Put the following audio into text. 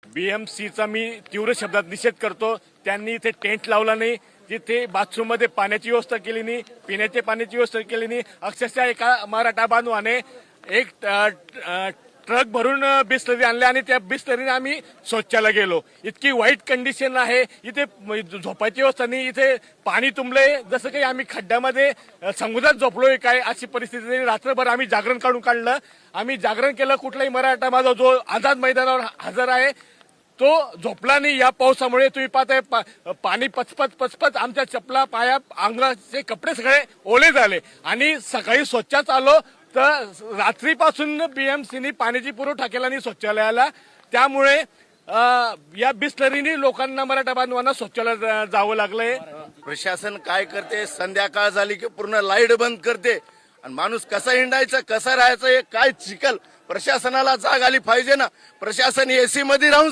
बीएमसीचा मी तीव्र शब्दात निषेध करतो। त्यांनी इथे टेंट लावला नाही, तिथे बाथरूम मध्ये पाण्याची व्यवस्था केली नाही, पिण्याच्या पाण्याची व्यवस्था केली नाही। अक्षरशः एका मराठा बांधवाने एक ट्रक भरून बिस्लरी आणले आणि त्या बिस्लरीने आम्ही शौचाला गेलो। इतकी वाईट कंडिशन आहे, इथे झोपायची व्यवस्था नाही, इथे पाणी तुंबले जसं काही आम्ही खड्ड्यामध्ये समुद्रात झोपलोय काय अशी परिस्थिती। रात्रभर आम्ही जागरण काढलं, आम्ही जागरण केलं। कुठलाही मराठा माझा जो आझाद मैदानावर हजर आहे तो झोपला नाही। या पावसामुळे तुम्ही पाहताय पाणी पचपच आमच्या चपला पाया अंगाचे कपडे सगळे ओले झाले आणि सकाळी स्वच्छच आलो तर रात्रीपासून बीएमसीने पाण्याची पुरवठा केला नाही शौचालयाला। त्यामुळे या बिस्लरीने लोकांना मराठा बांधवांना शौचालयात जावं लागलंय। प्रशासन काय करते, संध्याकाळ झाली की पूर्ण लाईट बंद करते आणि माणूस कसा हिंडायचं कसा राहायचं हे काय चिखल प्रशासनाला जाग आली पाहिजे ना। प्रशासन एसी मध्ये राहून